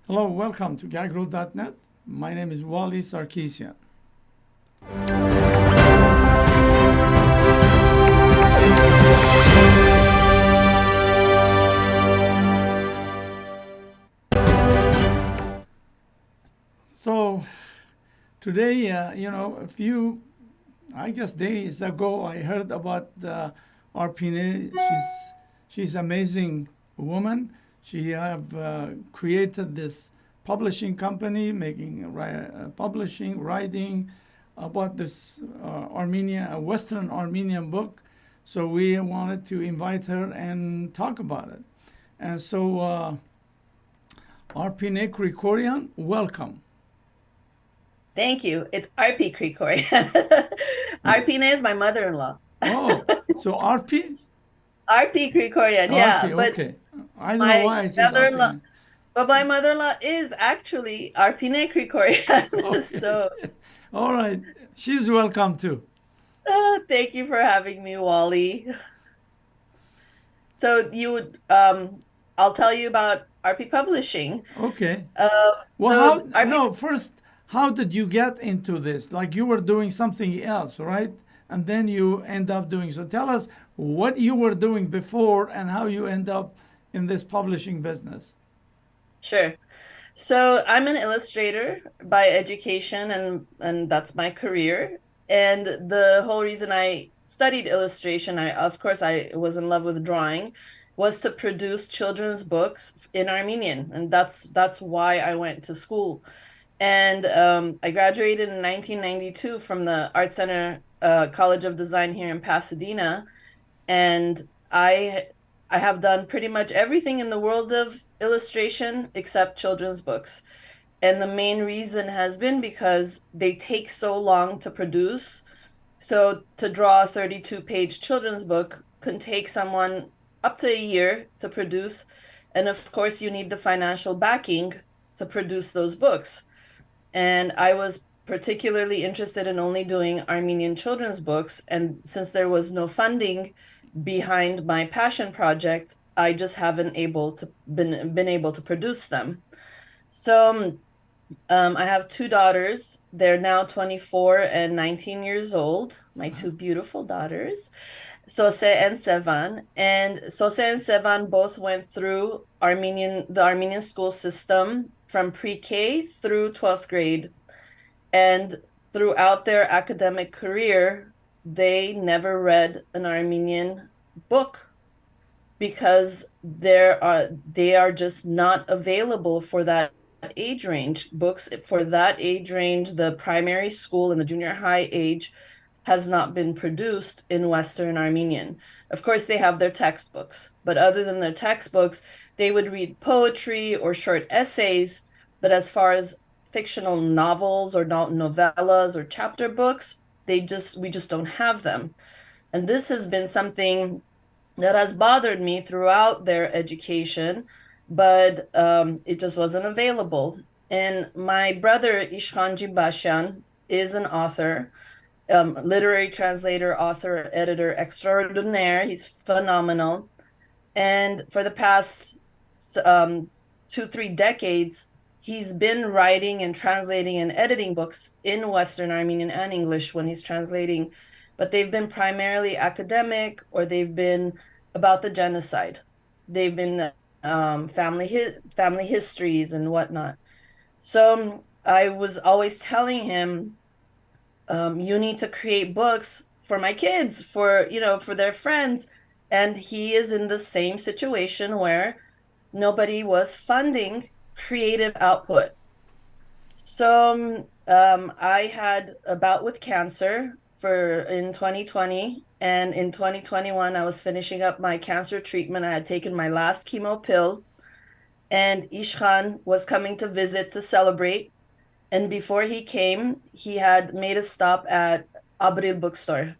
Hello, welcome to gagro.net. My name is Wally Sarkisian. So today, a few, I guess, days ago, I heard about Arpi. She's amazing woman. She have created this publishing company, making publishing, writing about this Western Armenian book. So we wanted to invite her and talk about it. And so, Arpi Krikorian, welcome. Thank you. It's Arpi Krikorian. Arpi is my mother-in-law. Oh, so Arpi? Arpi Krikorian, yeah. Arpi, But okay. I don't know my why it says mother-in-law, Arpi. but my mother-in-law is actually Arpi Krikorian. Okay. So All right. She's welcome too. thank you for having me, Wally. So you would I'll tell you about Arpi Publishing. Okay. Uh, Well, so Arpi first, how did you get into this? Like you were doing something else, right? And then you end up doing. So tell us what you were doing before and how you end up in this publishing business. Sure. So I'm an illustrator by education and that's my career. And the whole reason I studied illustration, of course I was in love with drawing, was to produce children's books in Armenian. And that's why I went to school. And I graduated in 1992 from the Art Center College of Design here in Pasadena. And I have done pretty much everything in the world of illustration except children's books. And the main reason has been because they take so long to produce. So to draw a 32-page children's book can take someone up to a year to produce. And of course, you need the financial backing to produce those books. And I was particularly interested in only doing Armenian children's books. And since there was no funding behind my passion project, I just haven't been able to produce them. So I have two daughters. They're now 24 and 19 years old, my two beautiful daughters, Sose and Sevan. And Sose and Sevan both went through the Armenian school system from pre-K through 12th grade. And throughout their academic career, they never read an Armenian book because they are just not available for that age range. Books for that age range, the primary school and the junior high age, has not been produced in Western Armenian. Of course, they have their textbooks, but other than their textbooks, they would read poetry or short essays. But as far as fictional novels or novellas or chapter books, we just don't have them. And this has been something that has bothered me throughout their education, but it just wasn't available. And my brother, Ishkhan Jibashian, is an author, literary translator, author, editor extraordinaire. He's phenomenal. And for the past 2-3 decades, he's been writing and translating and editing books in Western Armenian and English when he's translating, but they've been primarily academic or they've been about the genocide. They've been family histories and whatnot. So I was always telling him, you need to create books for my kids, for their friends. And he is in the same situation where nobody was funding creative output. So I had a bout with cancer in 2020, and in 2021 I was finishing up my cancer treatment. I had taken my last chemo pill, and Ishkhan was coming to visit to celebrate. And before he came, he had made a stop at Abril bookstore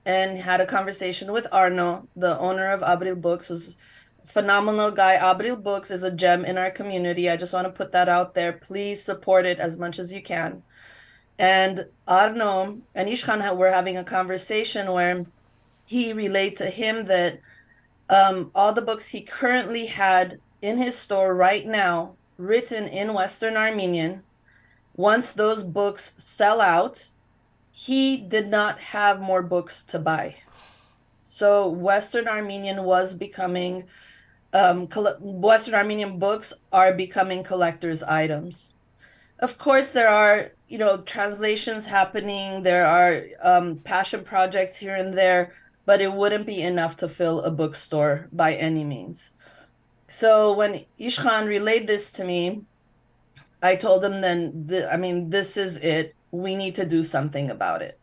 and had a conversation with Arno, the owner of Abril Books, who's phenomenal guy. Abril Books is a gem in our community. I just want to put that out there. Please support it as much as you can. And Arno and Ishkhan were having a conversation where he relayed to him that all the books he currently had in his store right now written in Western Armenian. Once those books sell out, he did not have more books to buy. So Western Armenian was becoming, Western Armenian books are becoming collector's items. Of course, there are, translations happening. There are passion projects here and there, but it wouldn't be enough to fill a bookstore by any means. So when Ishkhan relayed this to me, I told him then, this is it. We need to do something about it.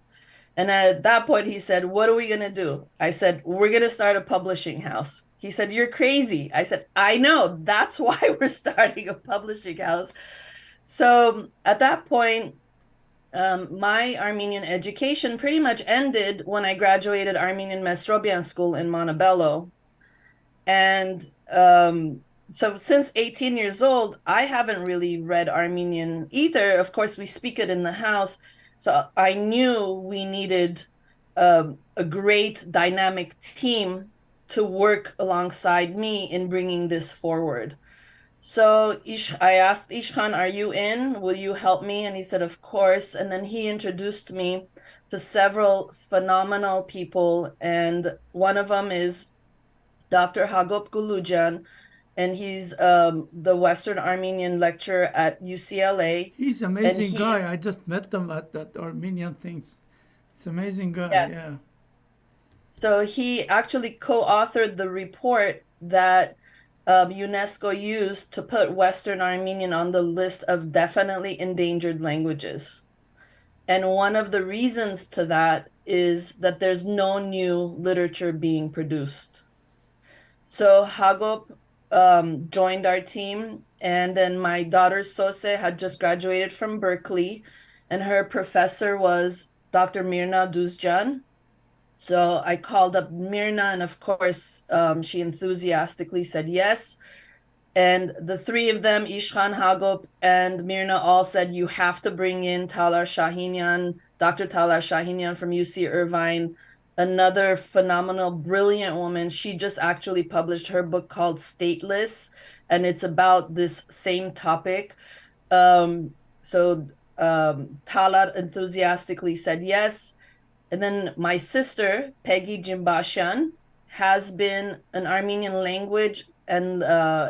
And at that point, he said, "What are we going to do?" I said, "We're going to start a publishing house." He said, "You're crazy." I said, "I know. That's why we're starting a publishing house." So at that point, my Armenian education pretty much ended when I graduated Armenian Mesrobian School in Montebello. And so since 18 years old, I haven't really read Armenian either. Of course, we speak it in the house. So I knew we needed a great dynamic team to work alongside me in bringing this forward. So I asked Ishkhan, "Are you in? Will you help me?" And he said, "Of course." And then he introduced me to several phenomenal people. And one of them is Dr. Hagop Gulujan, and he's the Western Armenian lecturer at UCLA. He's an amazing guy. I just met them at that Armenian things. It's an amazing guy, yeah. So he actually co-authored the report that UNESCO used to put Western Armenian on the list of definitely endangered languages. And one of the reasons to that is that there's no new literature being produced. So Hagop joined our team, and then my daughter Sose had just graduated from Berkeley, and her professor was Dr. Mirna Duzjan. So I called up Mirna, and of course, she enthusiastically said yes. And the three of them, Ishkhan, Hagop, and Mirna, all said, "You have to bring in Talar Shahinian, Dr. Talar Shahinian from UC Irvine, another phenomenal, brilliant woman." She just actually published her book called Stateless, and it's about this same topic. So Talar enthusiastically said yes. And then my sister, Peggy Jimbashian, has been an Armenian language and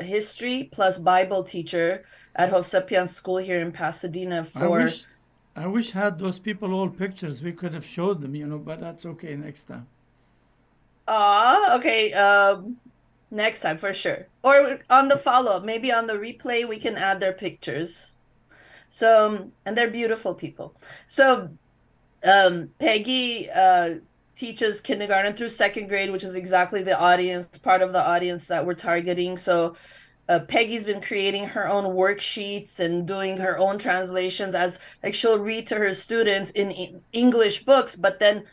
history plus Bible teacher at Hovsepian School here in Pasadena for... I wish I had those people all pictures. We could have showed them, but that's okay next time. Okay. Next time for sure. Or on the follow-up, maybe on the replay, we can add their pictures. So, and they're beautiful people. So Peggy teaches kindergarten through second grade, which is exactly the audience, part of the audience that we're targeting. So Peggy's been creating her own worksheets and doing her own translations, as like she'll read to her students in English books, but then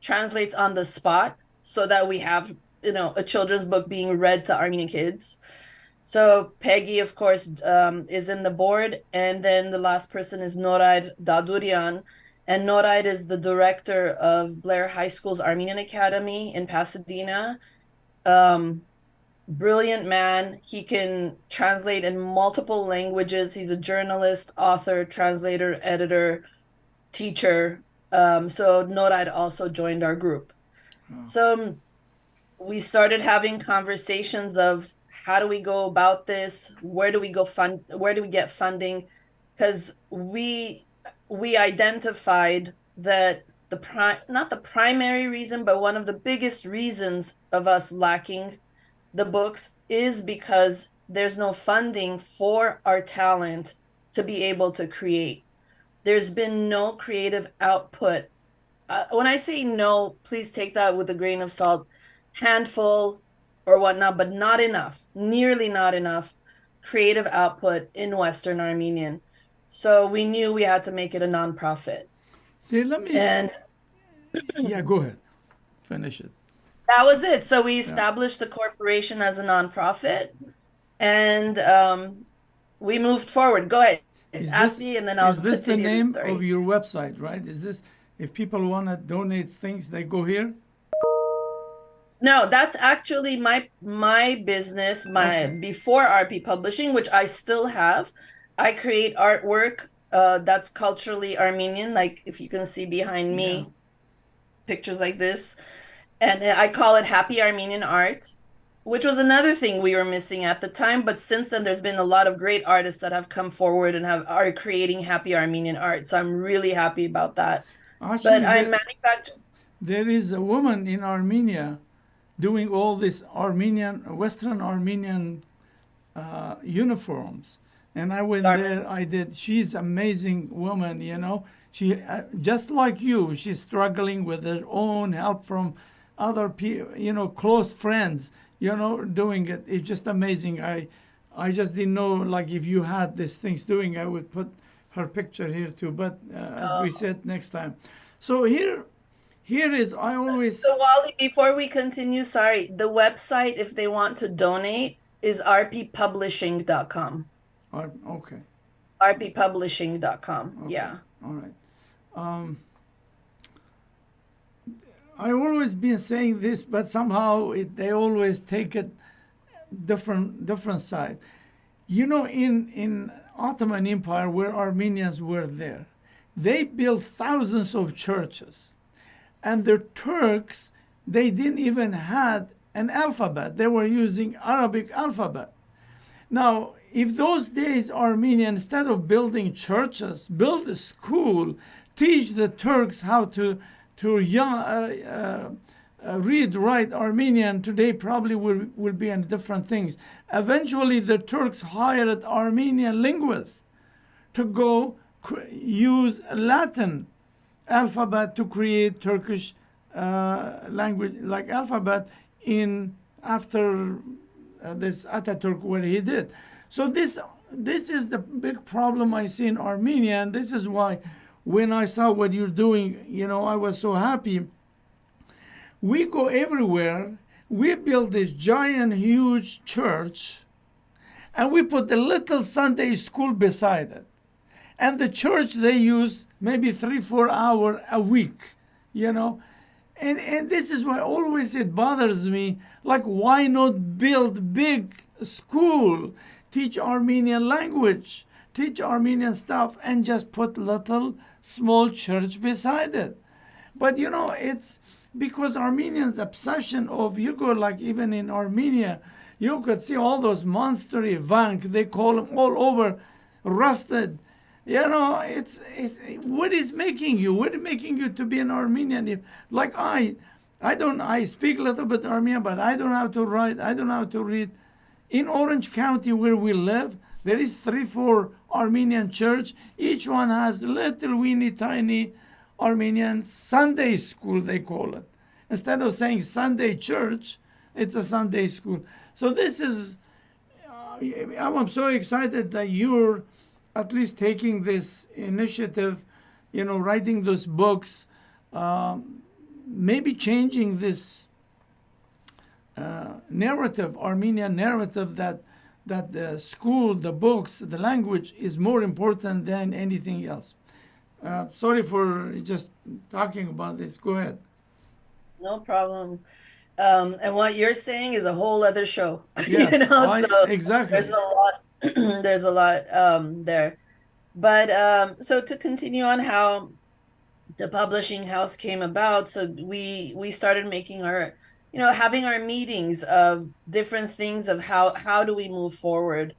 translates on the spot so that we have, a children's book being read to Armenian kids. So Peggy, of course, is in the board. And then the last person is Noraid Dadurian. And Noraid is the director of Blair High School's Armenian Academy in Pasadena. Brilliant man. He can translate in multiple languages. He's a journalist, author, translator, editor, teacher. So Noraid also joined our group. Oh. So we started having conversations of how do we go about this? Where do we get funding? Because we identified that not the primary reason, but one of the biggest reasons of us lacking the books is because there's no funding for our talent to be able to create. There's been no creative output. When I say no, please take that with a grain of salt. Handful or whatnot, but not enough, nearly not enough creative output in Western Armenian. So we knew we had to make it a nonprofit. See, yeah, go ahead. Finish it. That was it. So we established the corporation as a nonprofit, and we moved forward. Go ahead. Ask me, and then I'll continue the story. Is this the name of your website, right? Is this, if people want to donate things, they go here? No, that's actually my business, my Okay. before RP Publishing, which I still have. I create artwork that's culturally Armenian, like if you can see behind Yeah. me, pictures like this. And I call it Happy Armenian Art, which was another thing we were missing at the time. But since then, there's been a lot of great artists that have come forward and are creating Happy Armenian Art. So I'm really happy about that. But Actually, I there manufacture. there is a woman in Armenia doing all this Armenian, Western Armenian uniforms. And I went there. I did. She's amazing woman. She just like you. She's struggling with her own help from other people. Close friends. Doing it. It's just amazing. I just didn't know like if you had these things doing. I would put her picture here too. But as we said, next time. So here is I always. So Wally, before we continue, sorry, the website, if they want to donate, is rppublishing.com. Okay. rppublishing.com. Okay. Yeah. All right. I always been saying this, but somehow they always take it different side. In Ottoman Empire, where Armenians were there, they built thousands of churches, and the Turks they didn't even had an alphabet. They were using Arabic alphabet. Now, if those days Armenia, instead of building churches, build a school, teach the Turks how to read, write Armenian, today probably will be in different things. Eventually, the Turks hired Armenian linguists to go use Latin alphabet to create Turkish language like alphabet in after this Ataturk what he did. So this is the big problem I see in Armenia, and this is why when I saw what you're doing, I was so happy. We go everywhere. We build this giant, huge church, and we put a little Sunday school beside it. And the church they use maybe 3-4 hours a week, you know. And this is why always it bothers me. Like, why not build big school, teach Armenian language, teach Armenian stuff, and just put little small church beside it? But it's because Armenians' obsession of you go like even in Armenia, you could see all those monster vank they call them all over, rusted. It's what is making you to be an Armenian? If like I speak a little bit Armenian, but I don't know how to write. I don't know how to read. In Orange County where we live, there is 3-4 Armenian church. Each one has little weeny tiny Armenian Sunday school, they call it. Instead of saying Sunday church, it's a Sunday school. So this is, I'm so excited that you're at least taking this initiative, writing those books, maybe changing this narrative, Armenian narrative that the school, the books, the language is more important than anything else. Sorry for just talking about this. Go ahead. No problem. And what you're saying is a whole other show, Yes, so exactly. there's a lot, there's a lot there. But so to continue on how the publishing house came about, so we started making our, having our meetings of different things of how do we move forward.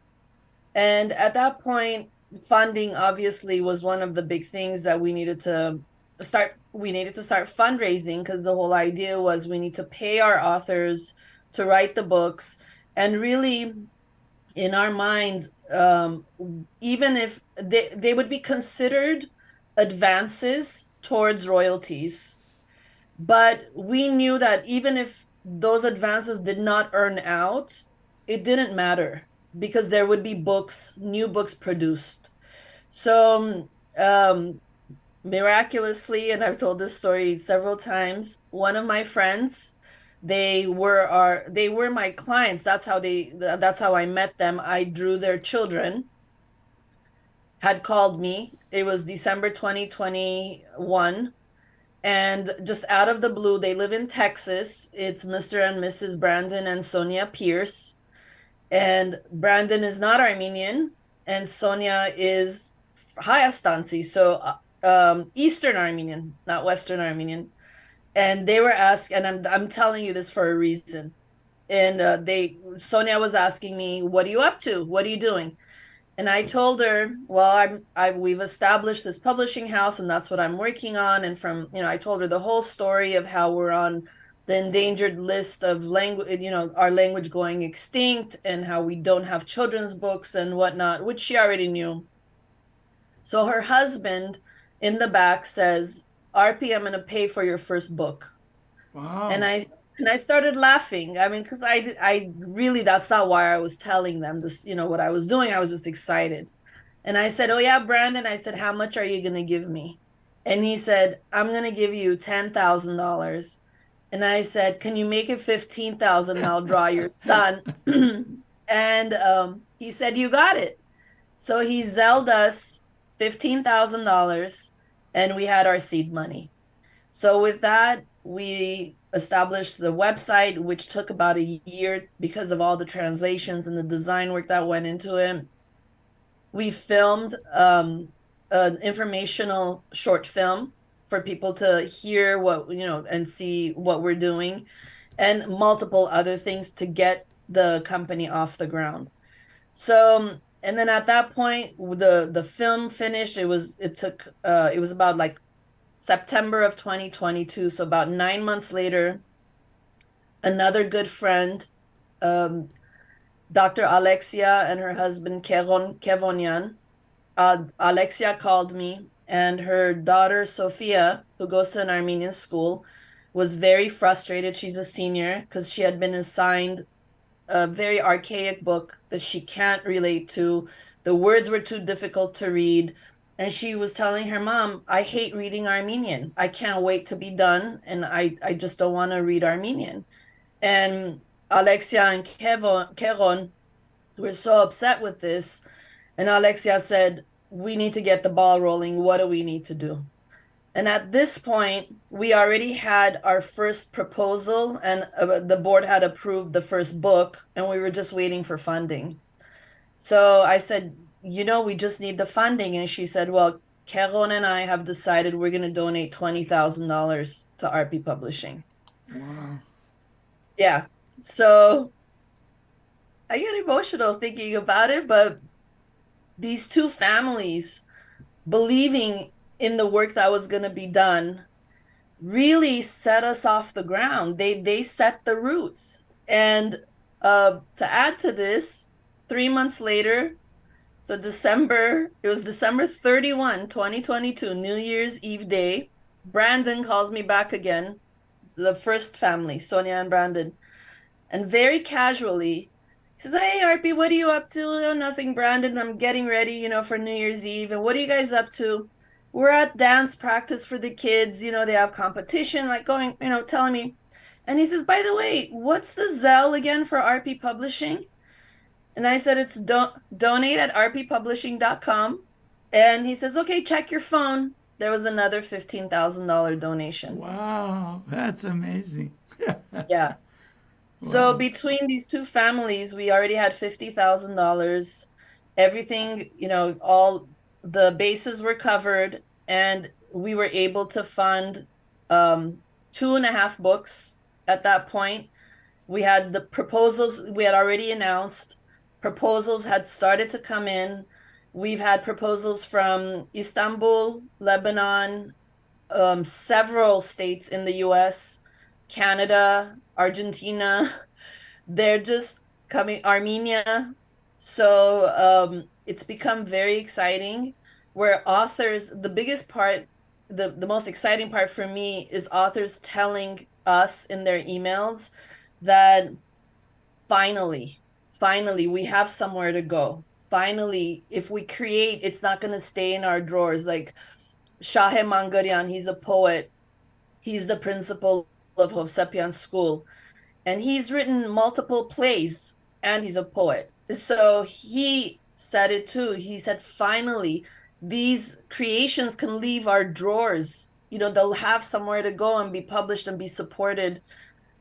And at that point, funding obviously was one of the big things that we needed to start fundraising, because the whole idea was we need to pay our authors to write the books. And really in our minds, even if they would be considered advances towards royalties, but we knew that even if those advances did not earn out, it didn't matter, because there would be new books produced. So miraculously, and I've told this story several times, one of my friends, they were my clients. That's how I met them. I drew their children, had called me. It was December 2021. And just out of the blue, they live in Texas. It's Mr. and Mrs. Brandon and Sonia Pierce. And Brandon is not Armenian, and Sonia is Hayastansi, so Eastern Armenian, not Western Armenian. And they were asked, and I'm telling you this for a reason. And Sonia was asking me, "What are you up to? What are you doing?" And I told her, well, we've established this publishing house and that's what I'm working on. And I told her the whole story of how we're on the endangered list of language, our language going extinct and how we don't have children's books and whatnot, which she already knew. So her husband in the back says, "Arpi, I'm going to pay for your first book." And Wow. I started laughing. I mean, because I really, that's not why I was telling them this, what I was doing. I was just excited. And I said, "Oh yeah, Brandon," I said, "how much are you going to give me?" And he said, "I'm going to give you $10,000. And I said, "Can you make it 15,000 and I'll draw your son?" And he said, "You got it." So he zelled us $15,000 and we had our seed money. So with that, we established the website, which took about a year because of all the translations and the design work that went into it. We filmed an informational short film for people to hear what, and see what we're doing, and multiple other things to get the company off the ground. So, and then at that point, the film finished. It was about like September of 2022. So about 9 months later, another good friend, um, Dr. Alexia and her husband Kevonian. Alexia called me, and her daughter Sophia, who goes to an Armenian school, was very frustrated. She's a senior because she had been assigned a very archaic book that she can't relate to. The words were too difficult to read. And she was telling her mom, "I hate reading Armenian. I can't wait to be done. And I just don't want to read Armenian." And Alexia and Keron were so upset with this. And Alexia said, "We need to get the ball rolling. What do we need to do?" And at this point, we already had our first proposal, and the board had approved the first book, and we were just waiting for funding. So I said, "We just need the funding." And she said, "Well, Keron and I have decided we're going to donate $20,000 to Arpi Publishing." Wow. Yeah. So I get emotional thinking about it, but these two families believing in the work that was going to be done really set us off the ground. They set the roots. And to add to this, 3 months later, so it was December 31, 2022, New Year's Eve day, Brandon calls me back again, the first family, Sonia and Brandon, and very casually, he says, "Hey, Arpi, what are you up to?" "Oh, nothing, Brandon. I'm getting ready, for New Year's Eve." "And what are you guys up to?" "We're at dance practice for the kids. They have competition, like going, telling me." And he says, "By the way, what's the Zelle again for Arpi Publishing?" And I said, "It's donate at arpipublishing.com." And he says, "Okay, check your phone." There was another $15,000 donation. Wow. That's amazing. Yeah. So Wow. between these two families, we already had $50,000. Everything, all the bases were covered, and we were able to fund two and a half books at that point. We had the proposals we had already announced. Proposals had started to come in. We've had proposals from Istanbul, Lebanon, several states in the US, Canada, Argentina. They're just coming, Armenia. So it's become very exciting where authors, the biggest part, the most exciting part for me is authors telling us in their emails that finally, we have somewhere to go. Finally, if we create, it's not going to stay in our drawers. Like Shahe Mangarian, he's a poet. He's the principal of Hovsepian School, and he's written multiple plays, and he's a poet. So he said it too. He said, finally, these creations can leave our drawers they'll have somewhere to go and be published and be supported.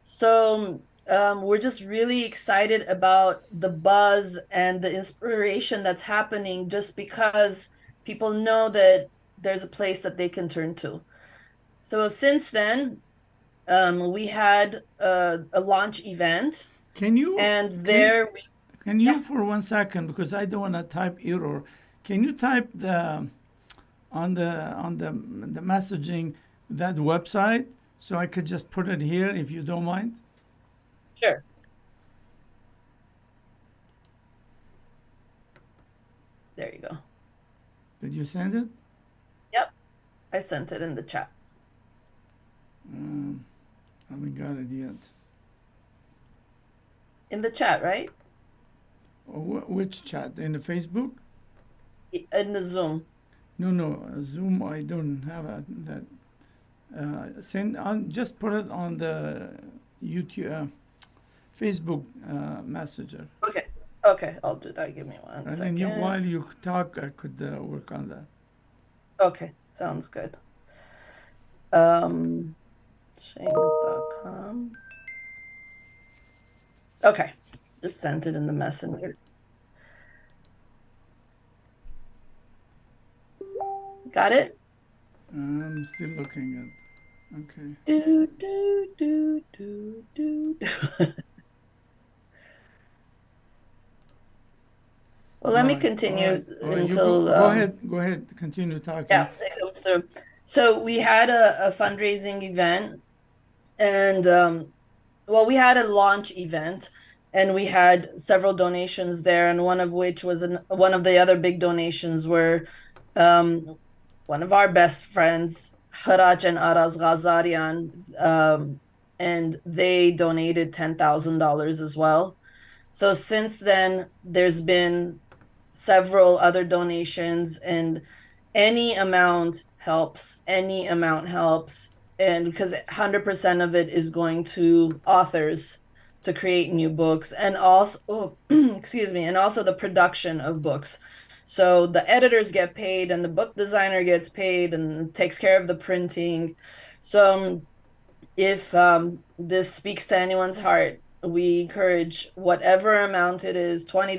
So we're just really excited about the buzz and the inspiration that's happening just because people know that there's a place that they can turn to. So since then, we had a launch event, Can you and can there we, can you yeah, for 1 second, because I don't want to type error. Can you type the on the messaging that website so I could just put it here if you don't mind? sure. There you go. Did you send it? Yep, I sent it in the chat. Haven't got it yet. In the chat, right? Which chat? In the Facebook? In the Zoom. No, Zoom. I don't have that. Send on. Just put it on the YouTube, Facebook Messenger, Okay. Okay, I'll do that. Give me one and then second. while you talk, I could work on that. Okay, sounds good. Shane.com. Okay, just sent it in the messenger. Got it? I'm still looking at. Okay. Do, do, do, do, do. Well, let All me right. continue All right. You until go ahead. Go ahead. Continue talking. yeah, it comes through. So we had a fundraising event, and well, we had a launch event, and we had several donations there, and one of which was one of the other big donations were one of our best friends, Haraj and Araz Ghazarian, and they donated $10,000 as well. So since then, there's been several other donations, and any amount helps. Any amount helps. And because 100% of it is going to authors to create new books, and also, excuse me, and also the production of books. So the editors get paid, and the book designer gets paid, and takes care of the printing. So if this speaks to anyone's heart, we encourage whatever amount it is, $20,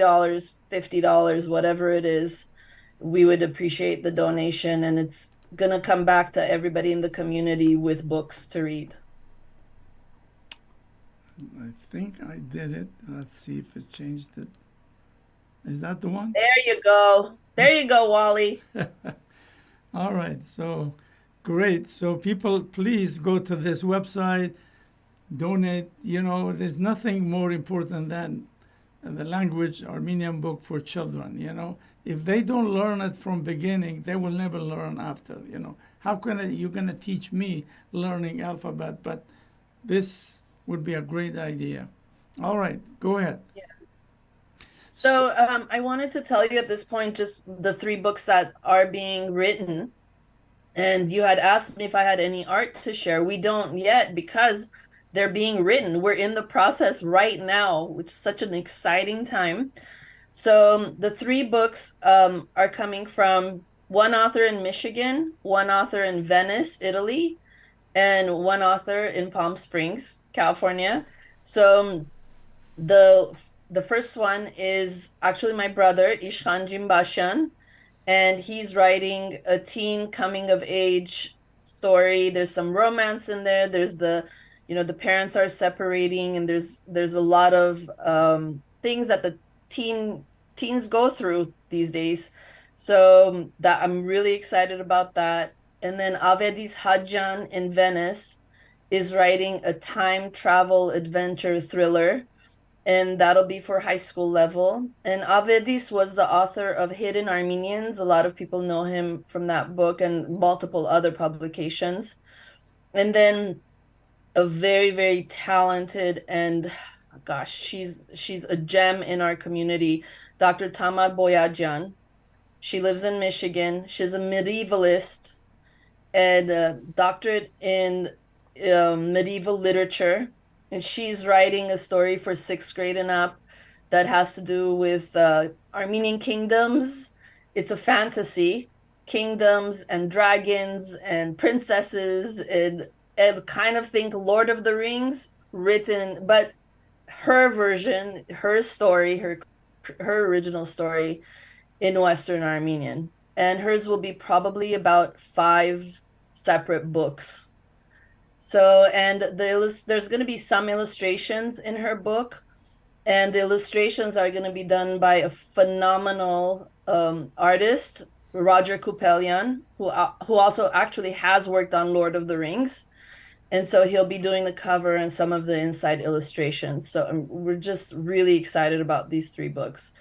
$50, whatever it is, we would appreciate the donation, and it's going to come back to everybody in the community with books to read. I think I did it. Let's see if it changed it. Is that the one? There you go. There you go, Wally. All right. So great. So people, please go to this website, donate. There's nothing more important than the language Armenian book for children. If they don't learn it from beginning, they will never learn after. How can you gonna teach me learning alphabet? But this would be a great idea. All right, go ahead. Yeah. So I wanted to tell you at this point just the 3 books that are being written. And you had asked me if I had any art to share. We don't yet because they're being written. We're in the process right now, which is such an exciting time. So the 3 books are coming from one author in Michigan, one author in Venice, Italy, and one author in Palm Springs, California. So the first one is actually my brother, Ishkhan Jimbashan, and he's writing a teen coming of age story. There's some romance in there. There's the parents are separating, and there's a lot of things that the teens go through these days. So that I'm really excited about that. And then Avedis Hadjan in Venice is writing a time travel adventure thriller, and that'll be for high school level. And Avedis was the author of Hidden Armenians. A lot of people know him from that book and multiple other publications. And then a very, very talented, and gosh, she's a gem in our community, Dr. Tamar Boyajian. She lives in Michigan. She's a medievalist and a doctorate in medieval literature. And she's writing a story for 6th grade and up that has to do with Armenian kingdoms. It's a fantasy. kingdoms and dragons and princesses and kind of think Lord of the Rings written, but her version, her story, her original story in Western Armenian. And hers will be probably about 5 separate books. So, and there's going to be some illustrations in her book, and the illustrations are going to be done by a phenomenal artist, Roger Kupelian, who also actually has worked on Lord of the Rings. And so he'll be doing the cover and some of the inside illustrations. So we're just really excited about these 3 books.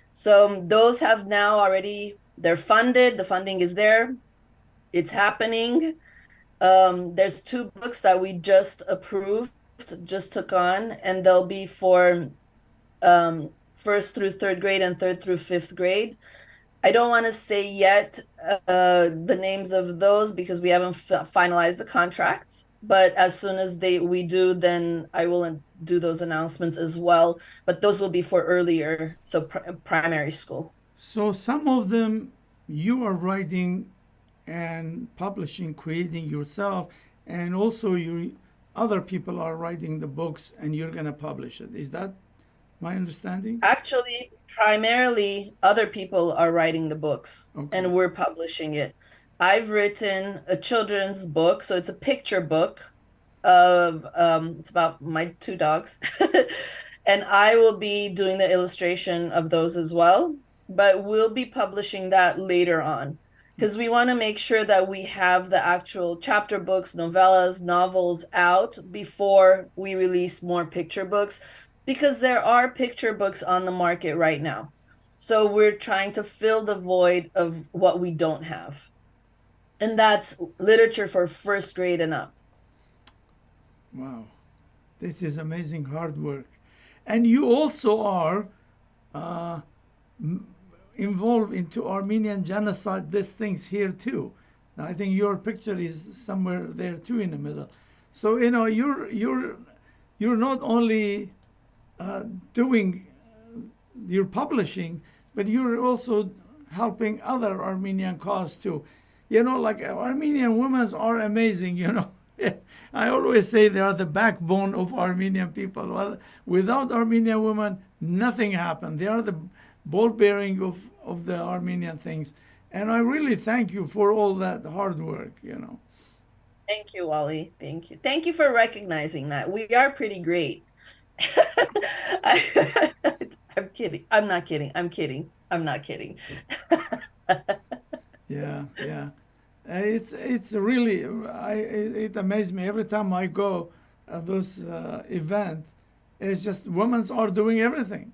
So those have now already, they're funded. The funding is there. It's happening. There's 2 books that we just approved, just took on, and they'll be for 1st through 3rd grade and 3rd through 5th grade. I don't want to say yet the names of those because we haven't finalized the contracts. But as soon as we do, then I will do those announcements as well. But those will be for earlier, so primary school. So some of them you are writing and publishing, creating yourself, and also other people are writing the books and you're going to publish it. Is that my understanding? Actually, primarily other people are writing the books Okay. and we're publishing it. I've written a children's book, so it's a picture book of it's about my 2 dogs. And I will be doing the illustration of those as well, but we'll be publishing that later on because we want to make sure that we have the actual chapter books, novellas, novels out before we release more picture books, because there are picture books on the market right now. So we're trying to fill the void of what we don't have. And that's literature for 1st grade and up. Wow. This is amazing hard work. And you also are involved into Armenian genocide, these things here too. I think your picture is somewhere there too in the middle. So you're not only doing your publishing, but you're also helping other Armenian cause too. Like Armenian women are amazing. I always say they are the backbone of Armenian people. Well, without Armenian women, nothing happened. They are the ball bearing of the Armenian things. And I really thank you for all that hard work. Thank you, Wally. Thank you. Thank you for recognizing that. We are pretty great. I'm kidding. I'm not kidding. I'm kidding. I'm not kidding. Yeah. It's really it amazes me every time I go those events. It's just women are doing everything,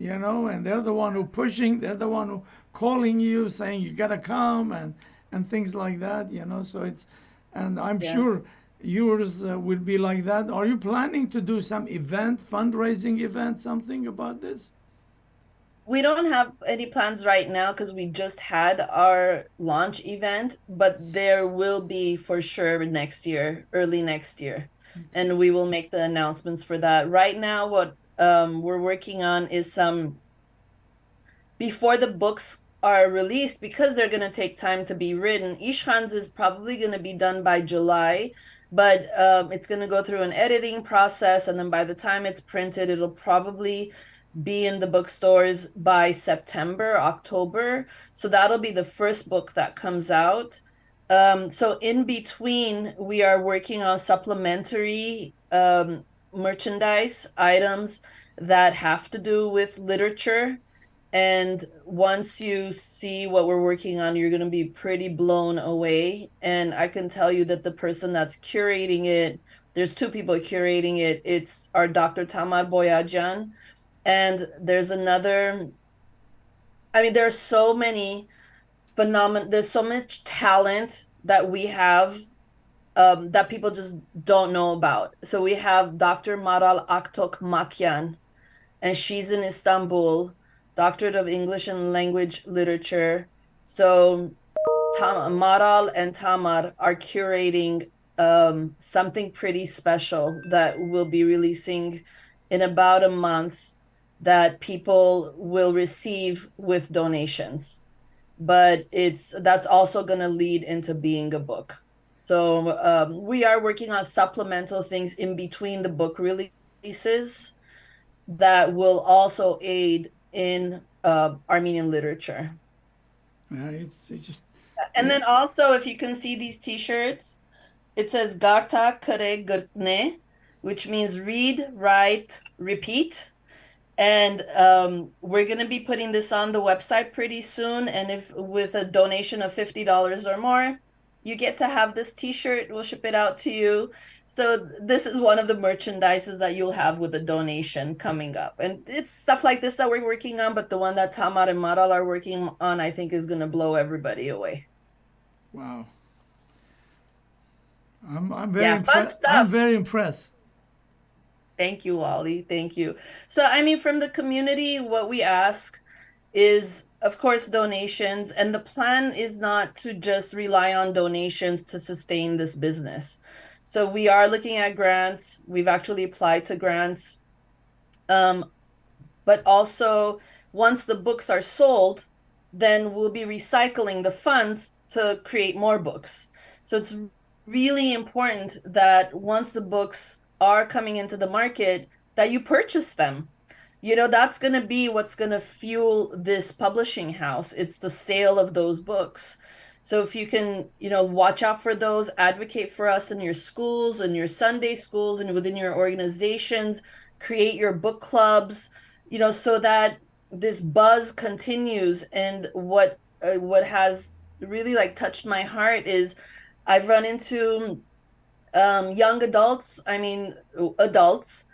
and they're the one who pushing. They're the one who calling you, saying you gotta come and things like that. So and I'm sure yours will be like that. Are you planning to do some fundraising event, something about this? We don't have any plans right now because we just had our launch event, but there will be for sure next year, early next year. And we will make the announcements for that. Right now, what we're working on is before the books are released, because they're going to take time to be written. Ishkhan's is probably going to be done by July, but it's going to go through an editing process. And then by the time it's printed, it'll probably be in the bookstores by September, October. So that'll be the first book that comes out. So in between, we are working on supplementary merchandise items that have to do with literature. And once you see what we're working on, you're going to be pretty blown away. And I can tell you that the person that's curating it, there's 2 people curating it. It's our Dr. Tamar Boyajan. And there's another, there are so many there's so much talent that we have that people just don't know about. So we have Dr. Maral Aktok Makyan, and she's in Istanbul, Doctorate of English and Language Literature. So Maral and Tamar are curating something pretty special that we'll be releasing in about a month, that people will receive with donations. but that's also going to lead into being a book. So we are working on supplemental things in between the book releases that will also aid in Armenian literature. It's just And then also, if you can see these t-shirts, it says Garta Kare Gurtne, which means read, write, repeat. And we're going to be putting this on the website pretty soon. And if with a donation of $50 or more, you get to have this t-shirt. We'll ship it out to you. So this is one of the merchandises that you'll have with a donation coming up. And it's stuff like this that we're working on, but the one that Tamar and Maral are working on, I think, is going to blow everybody away. wow. I'm very impressed. I'm very impressed. Thank you, Wally. Thank you. So, I mean, from the community, what we ask is, of course, donations. And the plan is not to just rely on donations to sustain this business. So we are looking at grants. We've actually applied to grants. But also, once the books are sold, then we'll be recycling the funds to create more books. So it's really important that once the books are coming into the market, that you purchase them. You know, that's going to be what's going to fuel this publishing house. It's the sale of those books. So if you can, you know, watch out for those, advocate for us in your schools, in your Sunday schools, and within your organizations, create your book clubs, you know, so that this buzz continues. And what has really like touched my heart is I've run into young adults, I mean, adults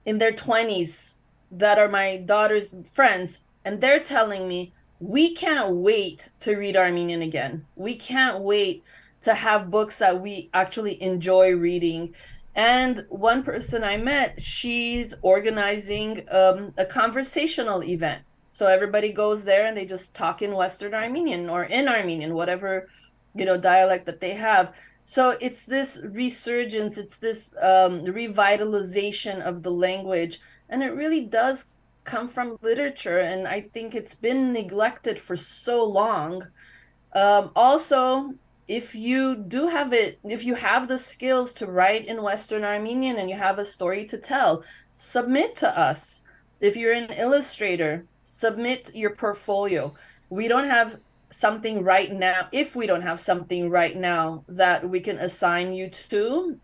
in their 20s that are my daughter's friends, and they're telling me, we can't wait to read Armenian again. We can't wait to have books that we actually enjoy reading. And one person I met, she's organizing a conversational event. So everybody goes there and they just talk in Western Armenian or in Armenian, whatever, you know, dialect that they have. So it's this resurgence, it's this revitalization of the language. And it really does come from literature. And I think it's been neglected for so long. Also, if you do have it, if you have the skills to write in Western Armenian and you have a story to tell, submit to us. If you're an illustrator, submit your portfolio. We don't have something right now. If we don't have something right now that we can assign you to,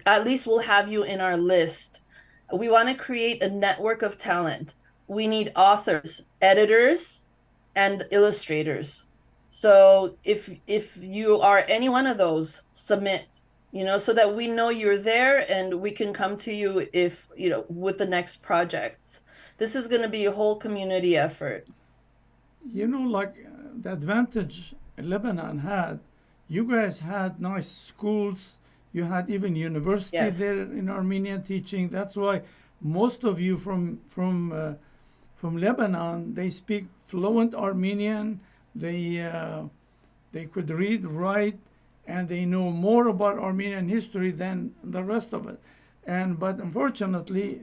at least we'll have you in our list. We want to create a network of talent. We need authors, editors, and illustrators. So if you are any one of those, submit, you know, so that we know you're there and we can come to you if, you know, with the next projects. This is going to be a whole community effort. You know, like the advantage Lebanon had, you guys had nice schools. You had even university Yes. there in Armenian teaching. That's why most of you from Lebanon, they speak fluent Armenian. They could read, write, and they know more about Armenian history than the rest of it. But unfortunately,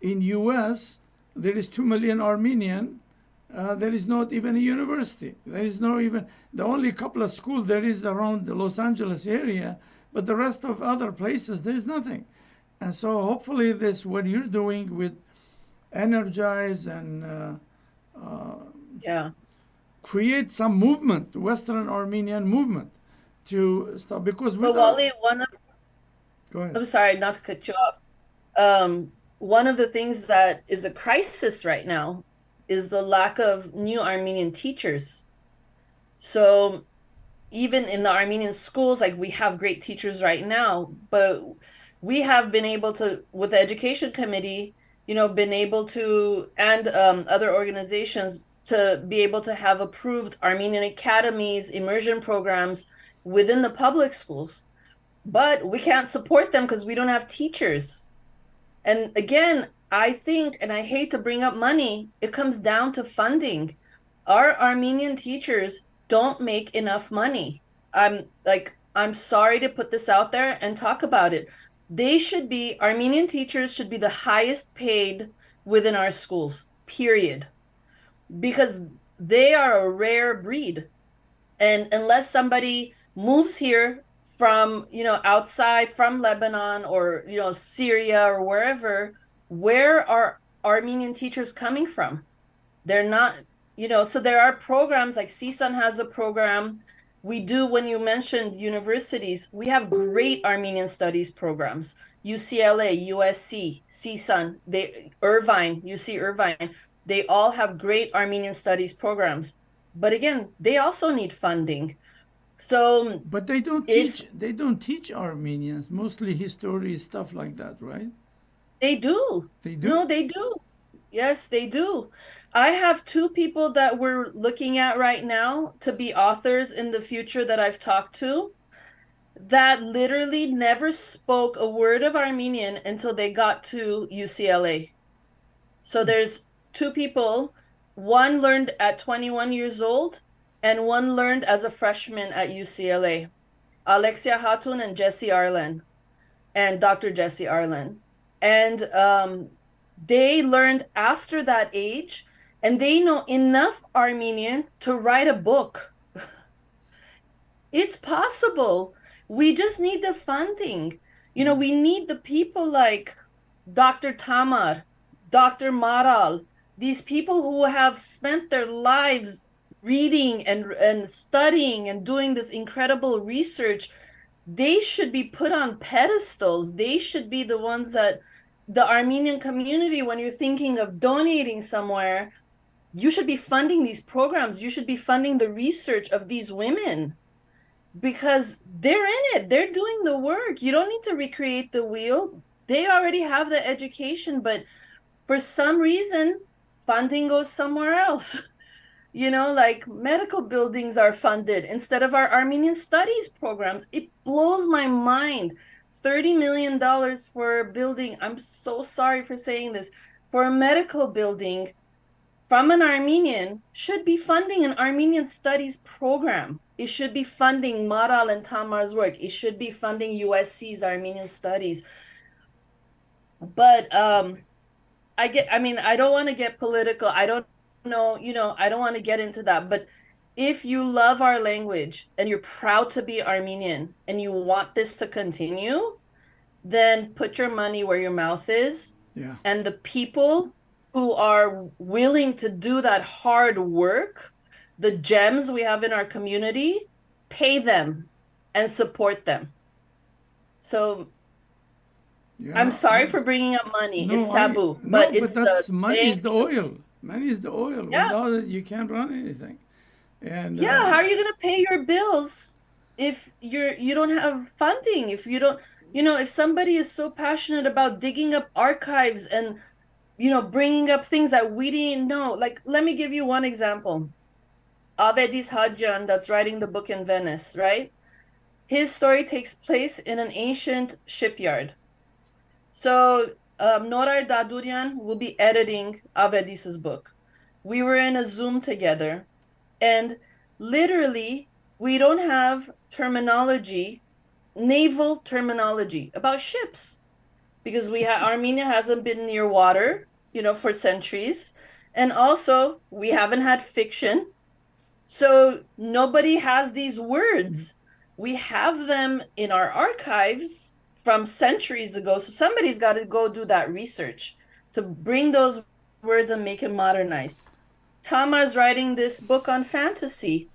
in U.S. there is 2 million Armenian. There is not even a university. There is no even the only couple of schools there is around the Los Angeles area, but the rest of other places there is nothing. And so hopefully this what you're doing with energize and Yeah. create some movement, Western Armenian movement to stop because But Wally, go ahead. I'm sorry, not to cut you off. One of the things that is a crisis right now is the lack of new Armenian teachers. So even in the Armenian schools, like we have great teachers right now, but we have been able to, with the education committee, you know, been able to, and other organizations, to be able to have approved Armenian academies, immersion programs within the public schools. But we can't support them because we don't have teachers. And again, I think, and I hate to bring up money, it comes down to funding. Our Armenian teachers don't make enough money. I'm sorry to put this out there and talk about it. Armenian teachers should be the highest paid within our schools, period. Because they are a rare breed. And unless somebody moves here from, outside from Lebanon or, Syria or wherever, where are Armenian teachers coming from? They're not, so there are programs like CSUN has a program. We do, when you mentioned universities, we have great Armenian studies programs. UCLA, USC, CSUN, UC Irvine, they all have great Armenian studies programs. But again, they also need funding. So But they don't if teach Armenians, mostly history stuff like that, right? they do, They no, do. they do. Yes, they do. I have two people that we're looking at right now to be authors in the future that I've talked to that literally never spoke a word of Armenian until they got to UCLA. So there's two people, one learned at 21 years old and one learned as a freshman at UCLA. Alexia Hatun and Jesse Arlen and Dr. Jesse Arlen. And they learned after that age, and they know enough Armenian to write a book. It's possible. We just need the funding. We need the people like Dr. Tamar, Dr. Maral, these people who have spent their lives reading and studying and doing this incredible research. They should be put on pedestals. They should be the ones that the Armenian community, when you're thinking of donating somewhere, you should be funding these programs. You should be funding the research of these women because they're in it. They're doing the work. You don't need to recreate the wheel. They already have the education, but for some reason, funding goes somewhere else. Like medical buildings are funded instead of our Armenian studies programs. It blows my mind. $30 million for a building. I'm so sorry for saying this. For a medical building from an Armenian should be funding an Armenian studies program. It should be funding Maral and Tamar's work. It should be funding USC's Armenian studies. But I don't want to get political. I don't know, I don't want to get into that. But if you love our language and you're proud to be Armenian and you want this to continue, then put your money where your mouth is. Yeah. And the people who are willing to do that hard work, the gems we have in our community, pay them and support them. So Yeah. I'm sorry for bringing up money. No, It's taboo, no, but but it's that's the money is the thing. oil. Money is the oil. Yeah. Without it, you can't run anything. And Yeah, how are you going to pay your bills if you don't have funding? If you don't, if somebody is so passionate about digging up archives and bringing up things that we didn't know. Like, let me give you one example. Avedis Hadjan, that's writing the book in Venice, right? His story takes place in an ancient shipyard. So Norar Dadurian will be editing Avedis's book. We were in a Zoom together, and literally, we don't have terminology, naval terminology about ships, because Armenia hasn't been near water, for centuries, and also we haven't had fiction, so nobody has these words. We have them in our archives from centuries ago, so somebody's got to go do that research to bring those words and make it modernized. Tamar's writing this book on fantasy.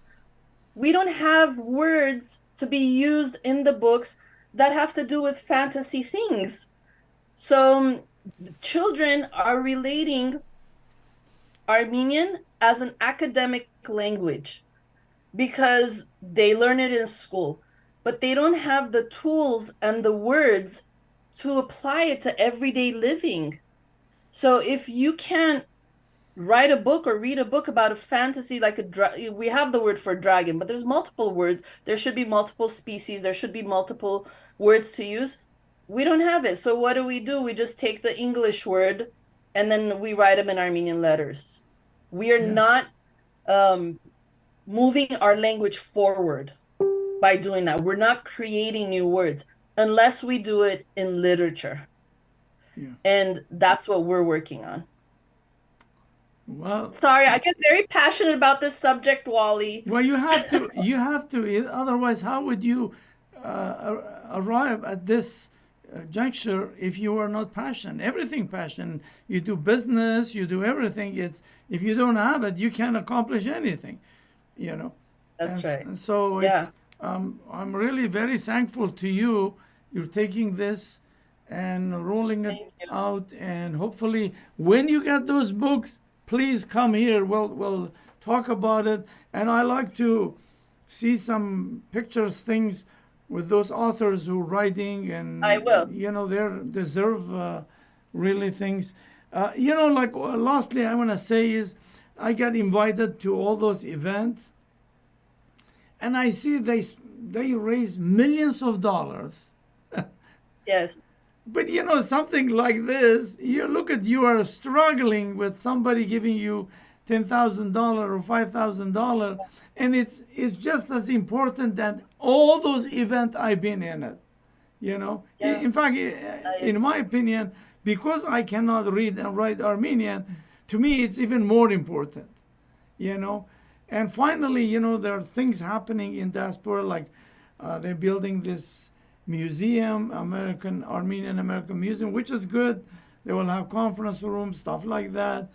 We don't have words to be used in the books that have to do with fantasy things. So children are relating Armenian as an academic language because they learn it in school, but they don't have the tools and the words to apply it to everyday living. So if you can't write a book or read a book about a fantasy, like we have the word for dragon, but there's multiple words. There should be multiple species. There should be multiple words to use. We don't have it. So what do? We just take the English word and then we write them in Armenian letters. We are not moving our language forward by doing that. We're not creating new words unless we do it in literature. Yeah. And that's what we're working on. Well, Sorry, I get very passionate about this subject, Wally. well, you have to. Otherwise, how would you arrive at this juncture if you are not passionate? Everything passion. You do business, you do everything. It's if you don't have it, you can't accomplish anything. You know, That's right. and so Yeah. it's. I'm really very thankful to you. You're taking this and rolling it Thank you. out, and hopefully, when you get those books, please come here. We'll talk about it, and I like to see some pictures, things with those authors who are writing, I and will. they deserve really things. Like lastly, I want to say is I got invited to all those events, and I see they raise millions of dollars. Yes. But something like this, you are struggling with somebody giving you $10,000 or $5,000, and it's just as important than all those events I've been in it. Yeah. In fact, I, in my opinion, because I cannot read and write Armenian, to me it's even more important. You know, and finally, there are things happening in diaspora, like they're building this museum, Armenian American Museum, which is good. They will have conference rooms, stuff like that.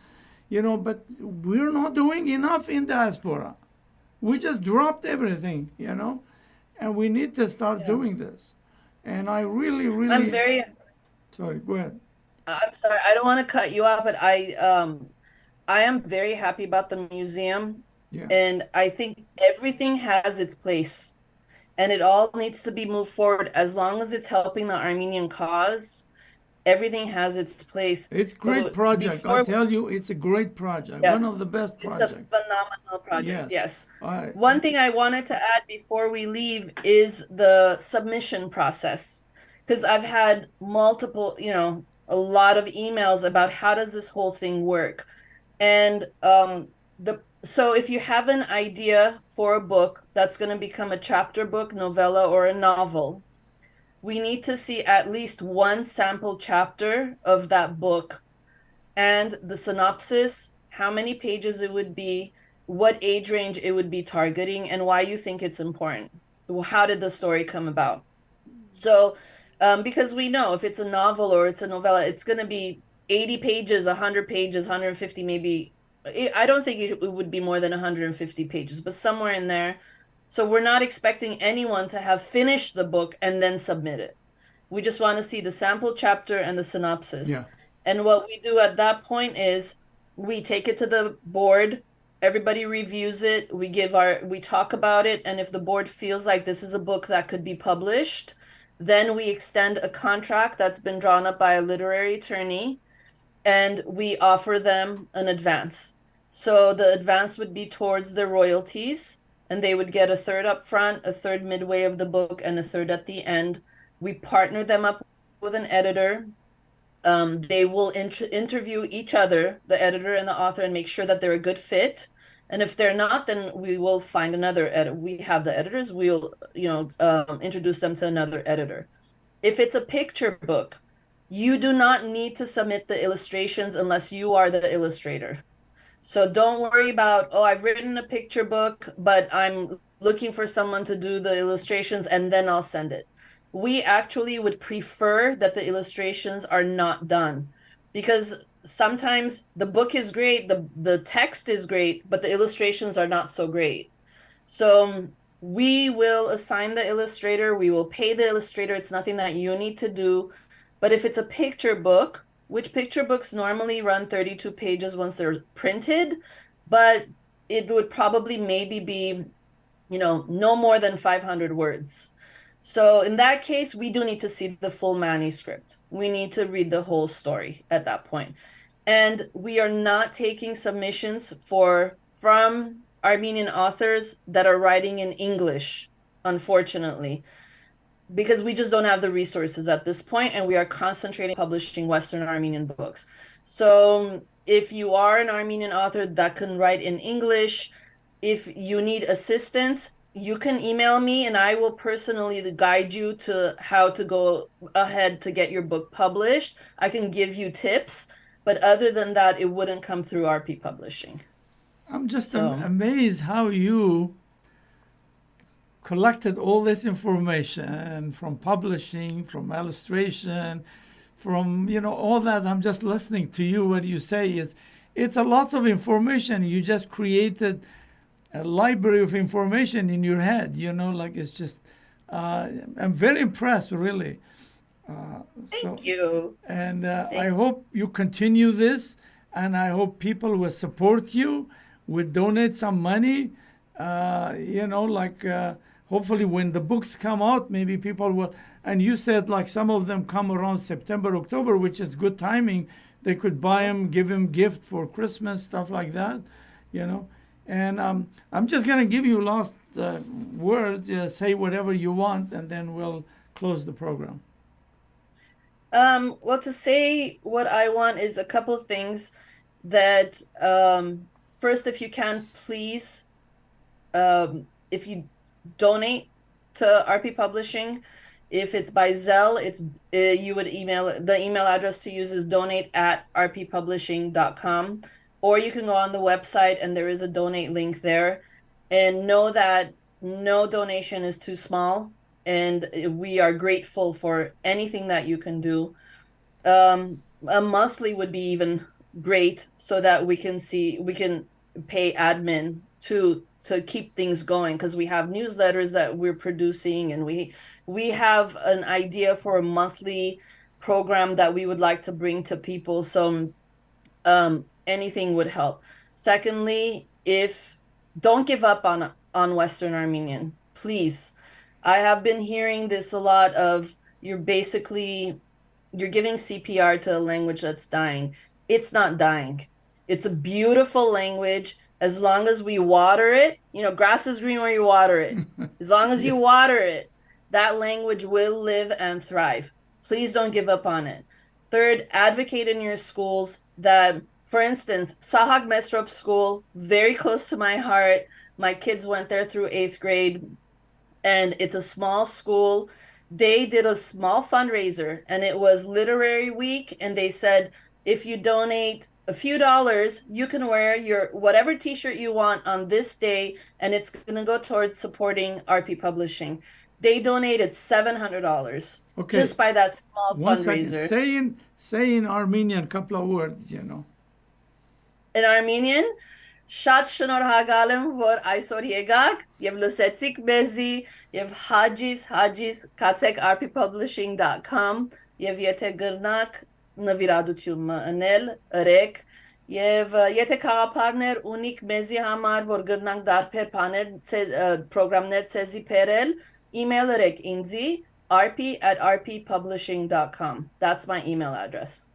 But we're not doing enough in diaspora. We just dropped everything, and we need to start yeah. doing this. And I really, I'm really, very, sorry, go ahead. I'm sorry, I don't want to cut you off, but I am very happy about the museum, Yeah, and I think everything has its place, and it all needs to be moved forward as long as it's helping the Armenian cause. Everything has its place. it's a great But project. I before, tell you, it's a great project. yeah, One of the best it's a projects. phenomenal project. Yes. Yes. I, One thing I wanted to add before we leave is the submission process, because I've had multiple, a lot of emails about how does this whole thing work. And so if you have an idea for a book that's going to become a chapter book, novella, or a novel, we need to see at least one sample chapter of that book and the synopsis, how many pages it would be, what age range it would be targeting, and why you think it's important. How did the story come about? So, because we know if it's a novel or it's a novella, it's going to be 80 pages, 100 pages, 150 maybe. I don't think it would be more than 150 pages, but somewhere in there. So we're not expecting anyone to have finished the book and then submit it. We just want to see the sample chapter and the synopsis. yeah. And what we do at that point is we take it to the board, everybody reviews it, we talk about it, and if the board feels like this is a book that could be published, then we extend a contract that's been drawn up by a literary attorney, and we offer them an advance. So the advance would be towards their royalties, and they would get a third up front, a third midway of the book, and a third at the end. We partner them up with an editor. They will interview each other, the editor and the author, and make sure that they're a good fit. And if they're not, then we will find another editor. We have the editors. We'll, introduce them to another editor. If it's a picture book, you do not need to submit the illustrations unless you are the illustrator. So don't worry about, oh, I've written a picture book, but I'm looking for someone to do the illustrations and then I'll send it. We actually would prefer that the illustrations are not done, because sometimes the book is great, the text is great, but the illustrations are not so great. So we will assign the illustrator, we will pay the illustrator. It's nothing that you need to do. But if it's a picture book, which picture books normally run 32 pages once they're printed, but it would probably maybe be, no more than 500 words. So in that case, we do need to see the full manuscript. We need to read the whole story at that point. And we are not taking submissions from Armenian authors that are writing in English, unfortunately, because we just don't have the resources at this point, and we are concentrating on publishing Western Armenian books. So if you are an Armenian author that can write in English, if you need assistance, you can email me and I will personally guide you to how to go ahead to get your book published. I can give you tips. But other than that, it wouldn't come through Arpi Publishing. I'm just So amazed how you collected all this information from publishing, from illustration, from all that. I'm just listening to you. What you say is, it's a lot of information. You just created a library of information in your head. Like it's just. I'm very impressed, really. thank you. And I hope you continue this, and I hope people will support you, will donate some money. Hopefully when the books come out, maybe people will. And you said like some of them come around September, October, which is good timing. They could buy them, give them gift for Christmas, stuff like that. And I'm just gonna give you last words. Say whatever you want, and then we'll close the program. Well, to say what I want is a couple of things that, first, if you can, please, if you donate to Arpi Publishing, if it's by Zelle, you would the email address to use is donate@arpipublishing.com, or you can go on the website and there is a donate link there. And know that no donation is too small, and we are grateful for anything that you can do. A monthly would be even great, so that we can pay admin to keep things going, because we have newsletters that we're producing, and we have an idea for a monthly program that we would like to bring to people. So anything would help. Secondly, don't give up on Western Armenian, please. I have been hearing this a lot of you're giving CPR to a language that's dying. It's not dying. It's a beautiful language. As long as we water it, grass is green where you water it. As long as you water it, that language will live and thrive. Please don't give up on it. Third, advocate in your schools that, for instance, Sahag Mesrop School, very close to my heart. My kids went there through 8th grade, and it's a small school. They did a small fundraiser, and it was Literary Week, and they said, if you donate a few dollars, you can wear your whatever t-shirt you want on this day, and it's going to go towards supporting Arpi Publishing. They donated $700 just by that small fundraiser. Say in Armenian a couple of words, In Armenian, Շատ շնորհակալ եմ, որ այսօր եկաք եւ լսեցիք մեզի եւ հաջիս կացեք arpipublishing.com եւ եթե գրնաք նվիրատությունը ընել ըրեք եւ եթե խաղապարներ ունիք մեզի համար, որ գրնանք դարբեր բաներ պրոգրամներ ցեզի բերել, email ըրեք ինձի arpi@arpipublishing.com. That's my email address.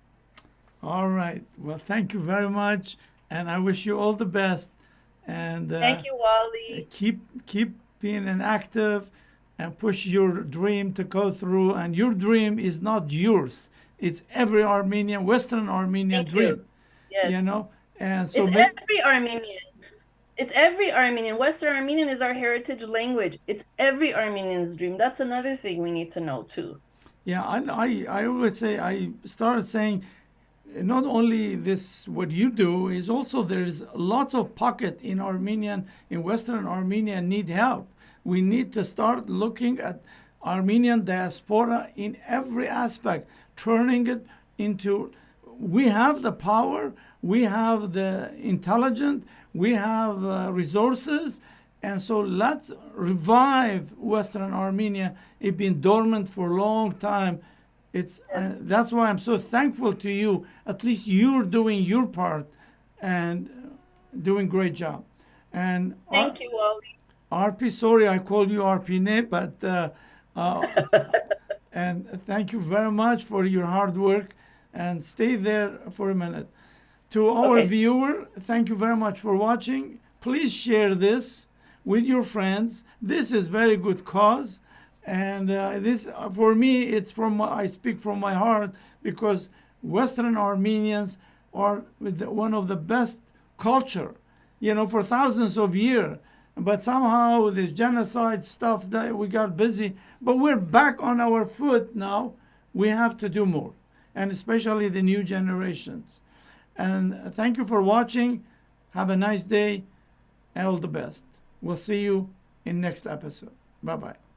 All right. Well, thank you very much. And I wish you all the best. And thank you, Wally. Keep being an active and push your dream to go through. And your dream is not yours. It's every Armenian, Western Armenian dream. Yes. And so it's every Armenian. It's every Armenian. Western Armenian is our heritage language. It's every Armenian's dream. That's another thing we need to know too. Yeah, I always say, I started saying, not only this, what you do is also there's lots of pocket in Western Armenia need help. We need to start looking at Armenian diaspora in every aspect, turning it into, we have the power, we have the intelligence, we have resources, and so let's revive Western Armenia. It's been dormant for a long time. That's why I'm so thankful to you. At least you're doing your part and doing a great job. And thank you, Wally. Arpi, sorry I called you Arpine, but and thank you very much for your hard work. And stay there for a minute. To our viewer, thank you very much for watching. Please share this with your friends. This is very good cause. And this, for me, I speak from my heart, because Western Armenians are one of the best culture, for thousands of years. But somehow this genocide stuff that we got busy, but we're back on our foot now. We have to do more, and especially the new generations. And thank you for watching. Have a nice day. All the best. We'll see you in next episode. Bye-bye.